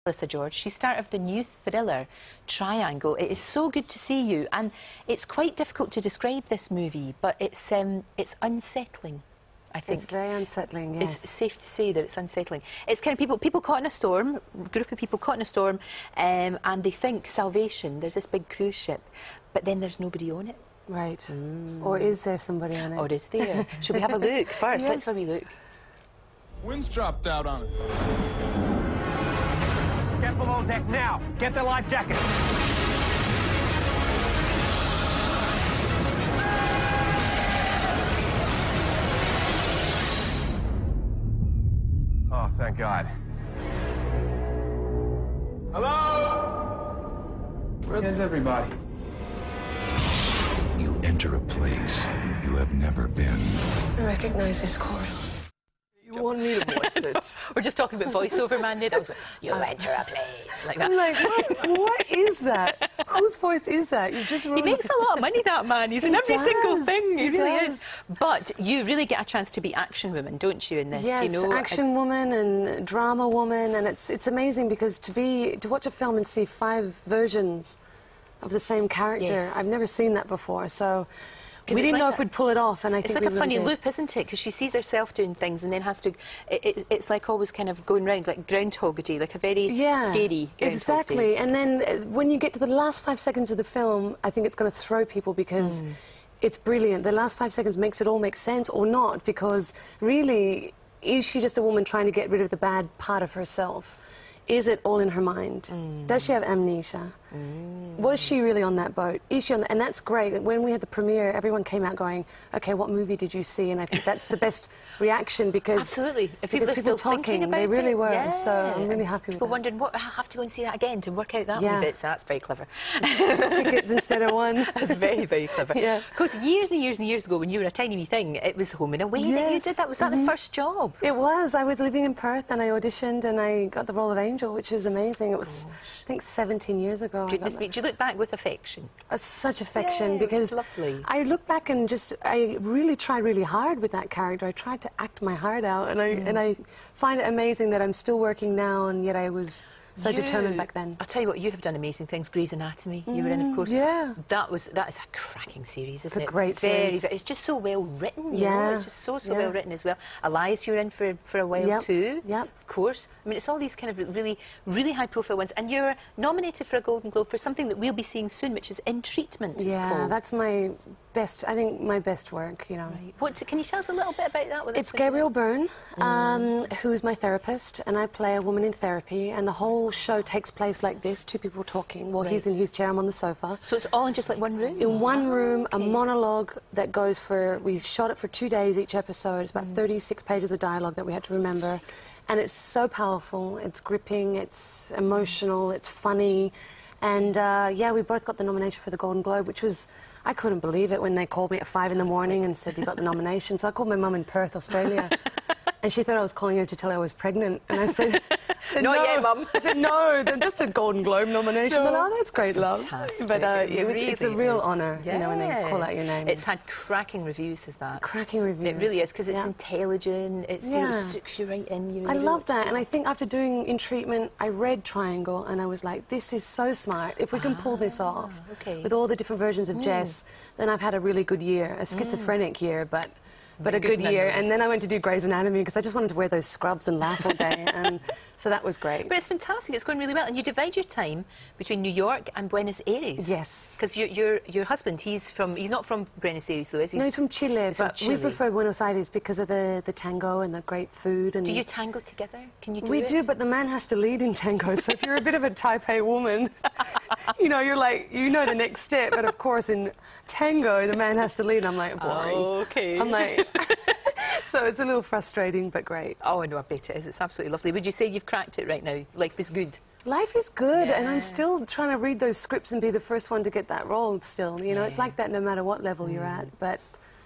Melissa George. She's star of the new thriller Triangle. It is so good to see you, and it's quite difficult to describe this movie, but it's unsettling. I think it's very unsettling. Yes, it's safe to say that it's unsettling. It's kind of people caught in a storm, a group of people caught in a storm, and they think salvation. There's this big cruise ship, but then there's nobody on it. Right. Or is there somebody on it? Or is there? Should we have a look first? Yes. Let's have a wee look. Wind's dropped out on us. Get below deck now. Get the life jacket. Oh, thank God. Hello? Where's everybody? You enter a place you have never been. I recognize this corridor. You want me to voice it? We're just talking about voiceover, man. That was you enter a place like that. I'm like, what is that? Whose voice is that? You just He makes a lot of money, that man. He's in every single thing. He really does. is. But you really get a chance to be action woman, don't you, in this? Yes, you know, action woman and drama woman, and it's amazing because to watch a film and see 5 versions of the same character, Yes. I've never seen that before. So we didn't like know if we'd pull it off, and I think it's like we a funny really did. loop, isn't it? Because she sees herself doing things and then has to. It's like always kind of going round, like Groundhog Day, like a very scary Groundhog exactly. Day. And then when you get to the last 5 seconds of the film, I think it's going to throw people because it's brilliant. The last 5 seconds makes it all make sense or not, because really, is she just a woman trying to get rid of the bad part of herself? Is it all in her mind? Does she have amnesia? Was she really on that boat? Is she on that? And that's great. When we had the premiere, everyone came out going, okay, what movie did you see? And I think that's the best reaction, because absolutely, if people are still talking thinking about they really it, were. yeah. So I'm really happy with people that. wondering, what, I have to go and see that again to work out that wee bit. So that's very clever. Tickets instead of one. That's very, very clever. Yeah. Of course, years and years and years ago, when you were a tiny wee thing, it was Home and Away that you did. That was that the first job? It was. I was living in Perth and I auditioned and I got the role of Angel, which was amazing. It was, I think, 17 years ago. Goodness me, do you look back with affection? Such affection, because lovely. I look back and I really tried really hard with that character. I tried to act my heart out, and I find it amazing that I'm still working now, and yet I was so determined back then. I'll tell you what, you have done amazing things. Grey's Anatomy, you were in, of course. Yeah. That is a cracking series, isn't it? It's a great series. It's just so well written, you know. It's just so well written as well. Elias, you were in for a while too. Yep. Of course. I mean, it's all these kind of really high-profile ones. And you're nominated for a Golden Globe for something that we'll be seeing soon, which is In Treatment, it's called. That's my best, I think, my best work, you know. Right. Can you tell us a little bit about that? It's Gabriel Byrne, who's my therapist, and I play a woman in therapy, and the whole show takes place like this, 2 people talking. Well, he's in his chair, I'm on the sofa. So it's all in just like one room? In one room, a monologue that goes for, we shot it for 2 days each episode. It's about 36 pages of dialogue that we had to remember. And it's so powerful, it's gripping, it's emotional, it's funny. And yeah, we both got the nomination for the Golden Globe, which was, I couldn't believe it when they called me at 5 in the morning and said, you got the nomination. So I called my mum in Perth, Australia. And she thought I was calling her to tell her I was pregnant. And I said, not yet, Mum. I said, no, they're just a Golden Globe nomination. No. Oh, that's great, love. Fantastic. But it's a real honour, you know, when they call out your name. It's had cracking reviews, is that? Cracking reviews. It really is, because it's intelligent, it sucks you right in. You I love that, and I think after doing In Treatment, I read Triangle, and I was like, this is so smart. If we can pull this off with all the different versions of Jess, then I've had a really good year, a schizophrenic year, but a good year. And then I went to do Grey's Anatomy because I just wanted to wear those scrubs and laugh all day, and so that was great. But it's fantastic. It's going really well, and you divide your time between New York and Buenos Aires. Yes. Because your husband, he's not from Buenos Aires, though, is he? No, he's from Chile, but we prefer Buenos Aires because of the tango and the great food. And do you tango together? Can you do it? We do, but the man has to lead in tango. So if you're a bit of a Type A woman, you know, you're like, you know the next step. But of course, in tango, the man has to lead. I'm like, boring. Oh, okay. I'm like. So it's a little frustrating, but great. Oh, I know, I bet it is. It's absolutely lovely. Would you say you've cracked it right now? Life is good? Life is good, and I'm still trying to read those scripts and be the first one to get that role still. You know, it's like that no matter what level you're at. But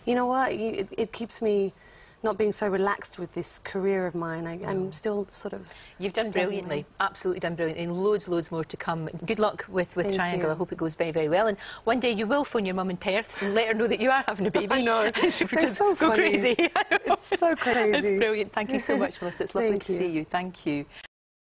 you know what? It keeps me not being so relaxed with this career of mine. I'm still sort of... You've done brilliantly, absolutely done brilliantly, and loads more to come. Good luck with Triangle. I hope it goes very, very well. And one day you will phone your mum in Perth and let her know that you are having a baby. I know. She would They're just so go funny. crazy. It's so crazy. It's brilliant. Thank you so much, Melissa. It's lovely to see you. Thank you.